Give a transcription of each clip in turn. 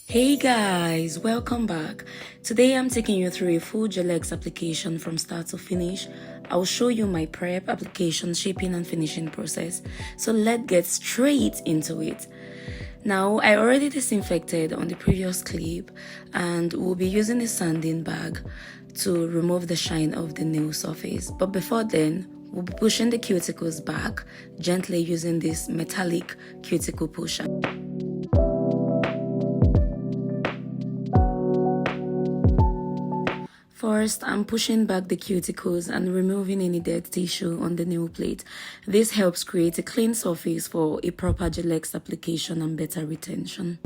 Hey guys, welcome back. Today I'm taking you through a full Gel-X application from start to finish. I'll show you my prep, application, shaping and finishing process. So let's get straight into it. Now, I already disinfected on the previous clip and we'll be using a sanding bag to remove the shine of the nail surface. But before then, we'll be pushing the cuticles back gently using this metallic cuticle pusher. First, I'm pushing back the cuticles and removing any dead tissue on the nail plate. This helps create a clean surface for a proper Gel-X application and better retention.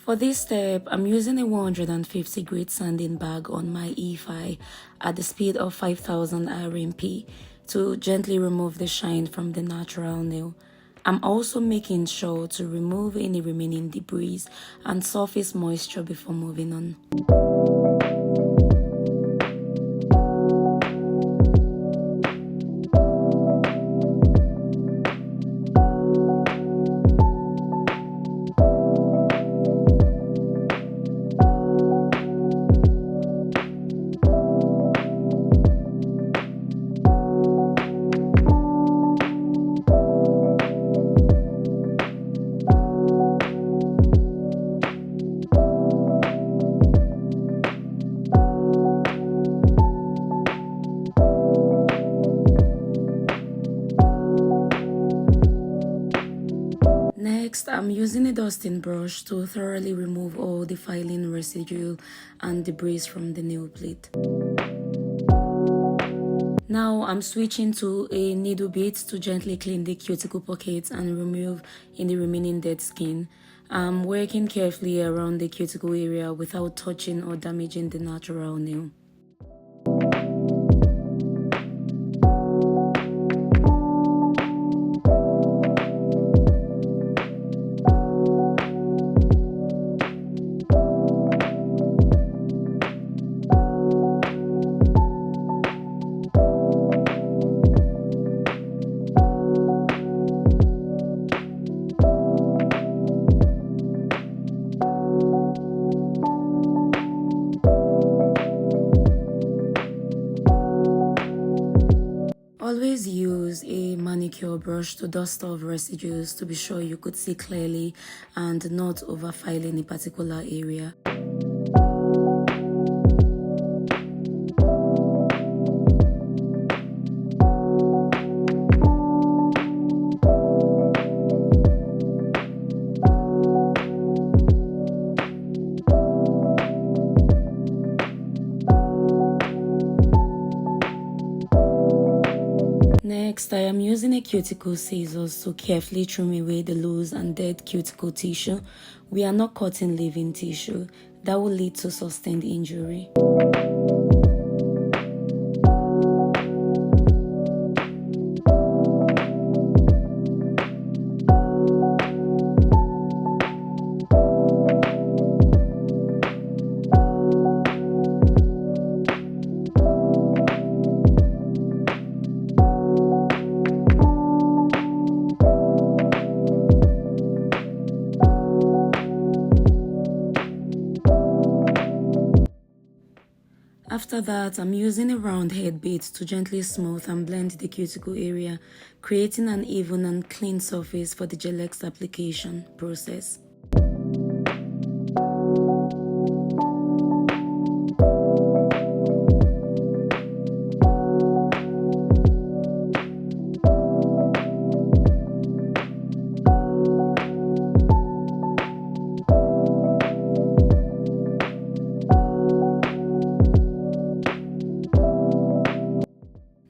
For this step, I'm using a 150 grit sanding bag on my E5 at the speed of 5000 RMP to gently remove the shine from the natural nail. I'm also making sure to remove any remaining debris and surface moisture before moving on. Next, I'm using a dusting brush to thoroughly remove all the filing residue and debris from the nail plate. Now I'm switching to a needle bit to gently clean the cuticle pockets and remove any remaining dead skin. I'm working carefully around the cuticle area without touching or damaging the natural nail. Always use a manicure brush to dust off residues to be sure you could see clearly and not overfile any particular area. Next, I am using a cuticle scissors to carefully trim away the loose and dead cuticle tissue. We are not cutting living tissue. That will lead to sustained injury. After that, I'm using a round head bit to gently smooth and blend the cuticle area, creating an even and clean surface for the Gel-X application process.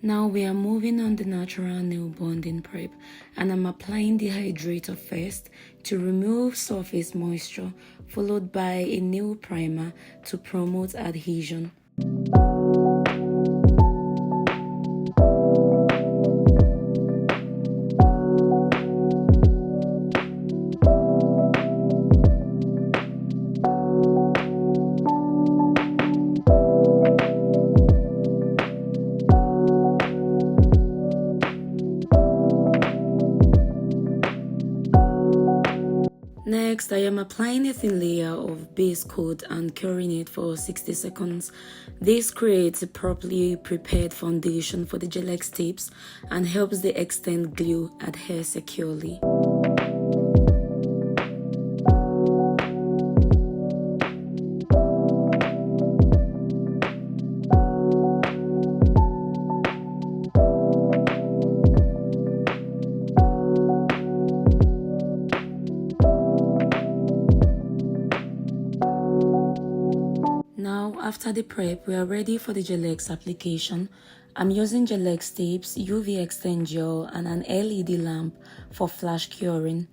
Now we are moving on the natural nail bonding process. prep, and I'm applying the hydrator first to remove surface moisture, followed by a nail primer to promote adhesion. Next, I am applying a thin layer of base coat and curing it for 60 seconds. This creates a properly prepared foundation for the Gel-X tips and helps the extend glue adhere securely. Now, after the prep, we are ready for the Gel-X application. I'm using Gel-X tips, UV extend gel, and an LED lamp for flash curing.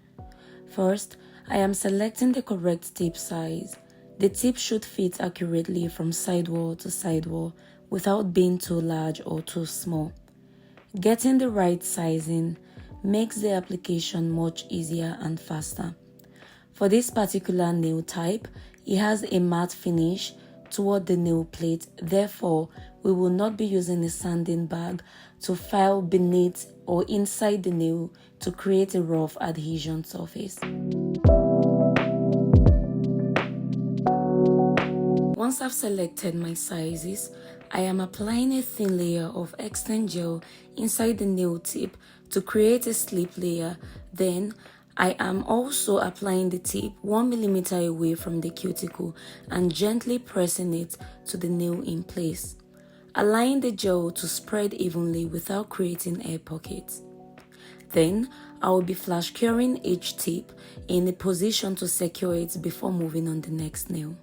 First, I am selecting the correct tip size. The tip should fit accurately from sidewall to sidewall without being too large or too small. Getting the right sizing makes the application much easier and faster. For this particular nail type, it has a matte finish toward the nail plate, therefore we will not be using a sanding bag to file beneath or inside the nail to create a rough adhesion surface. Once I've selected my sizes, I am applying a thin layer of extend gel inside the nail tip to create a slip layer. Then I am also applying the tip 1 mm away from the cuticle and gently pressing it to the nail in place, allowing the gel to spread evenly without creating air pockets. Then I will be flash curing each tip in a position to secure it before moving on the next nail.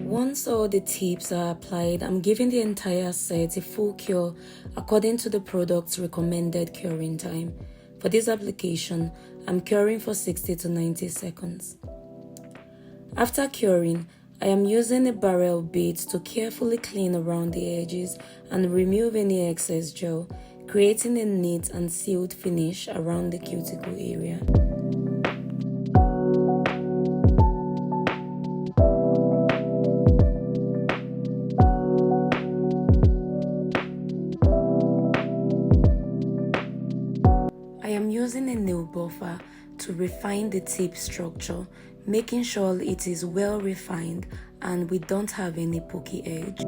Once all the tips are applied, I'm giving the entire set a full cure according to the product's recommended curing time. For this application, I'm curing for 60 to 90 seconds. After curing, I am using a barrel bit to carefully clean around the edges and remove any excess gel, creating a neat and sealed finish around the cuticle area. I am using a nail buffer to refine the tip structure, making sure it is well refined and we don't have any pokey edge.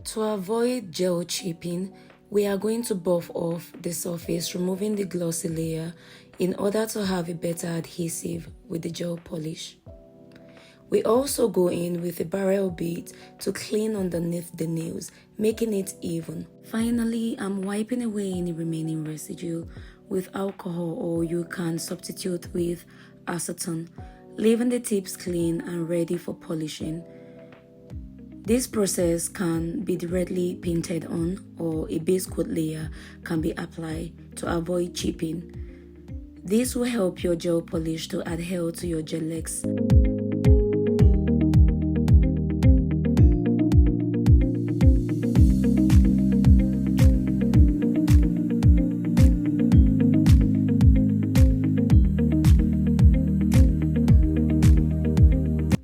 To avoid gel chipping, we are going to buff off the surface, removing the glossy layer in order to have a better adhesive with the gel polish. We also go in with a barrel bit to clean underneath the nails, making it even. Finally, I'm wiping away any remaining residue with alcohol, or you can substitute with acetone, leaving the tips clean and ready for polishing. This process can be directly painted on, or a base coat layer can be applied to avoid chipping. This will help your gel polish to adhere to your gel legs.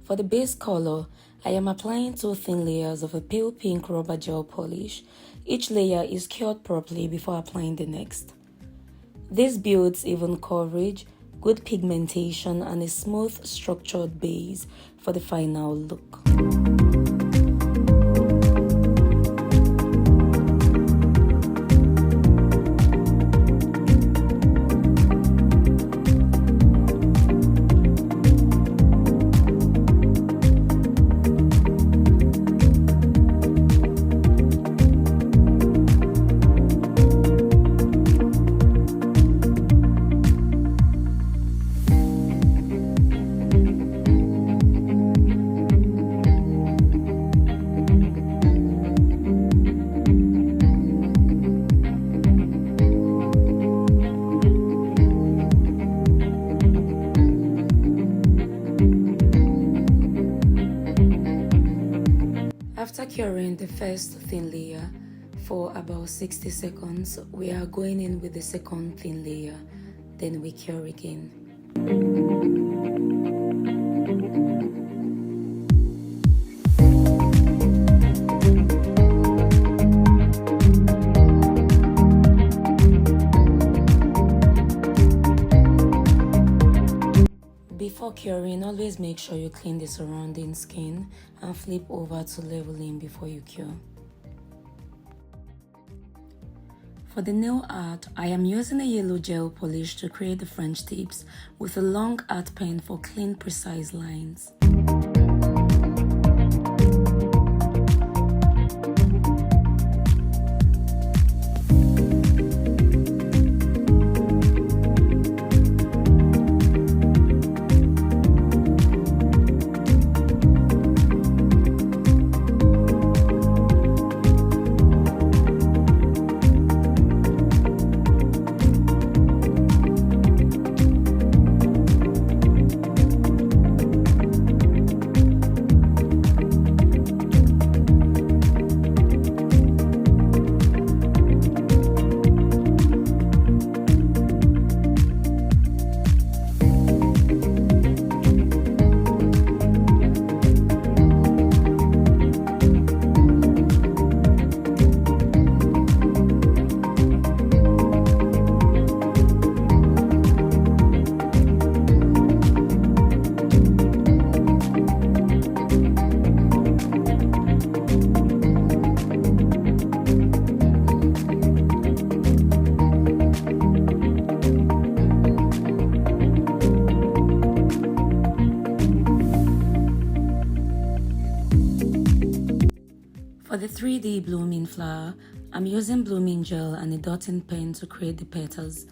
For the base color, I am applying 2 thin layers of a pale pink rubber gel polish. Each layer is cured properly before applying the next. This builds even coverage, good pigmentation, and a smooth, structured base for the final look. After curing the first thin layer for about 60 seconds, we are going in with the second thin layer, then we cure again. Before curing, always make sure you clean the surrounding skin and flip over to leveling before you cure. For the nail art, I am using a yellow gel polish to create the French tips with a long art pen for clean, precise lines. For the 3D blooming flower, I'm using blooming gel and a dotting pen to create the petals.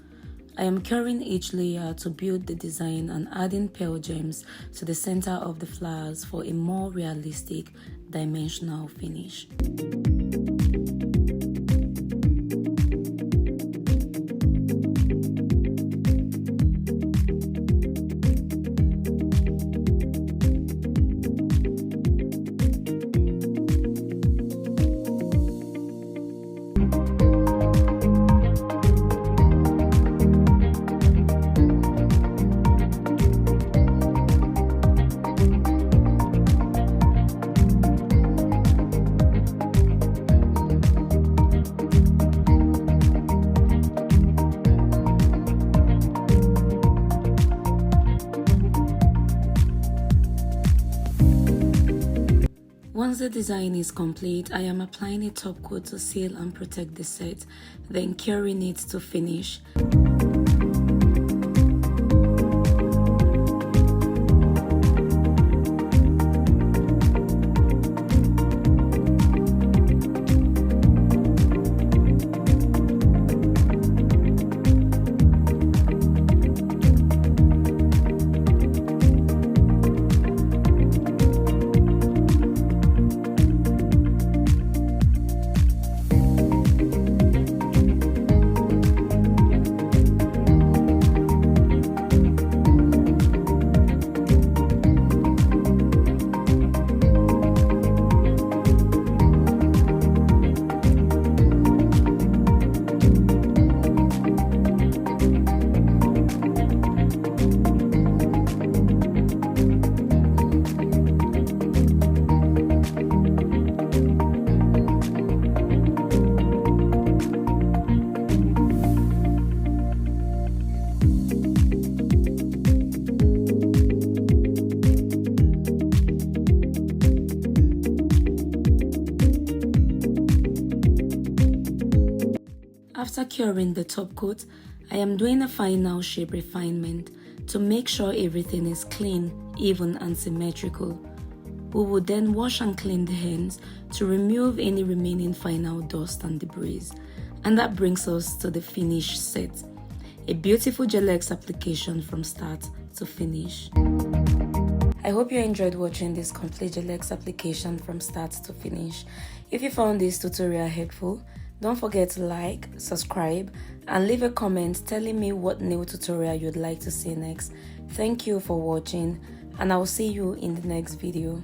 I am curing each layer to build the design and adding pearl gems to the center of the flowers for a more realistic, dimensional finish. Once the design is complete, I am applying a top coat to seal and protect the set, then curing it to finish. After curing the top coat, I am doing a final shape refinement to make sure everything is clean, even and symmetrical. We will then wash and clean the hands to remove any remaining final dust and debris. And that brings us to the finished set. A beautiful gel-X application from start to finish. I hope you enjoyed watching this complete gel-X application from start to finish. If you found this tutorial helpful, don't forget to like, subscribe, and leave a comment telling me what new tutorial you'd like to see next. Thank you for watching, and I'll see you in the next video.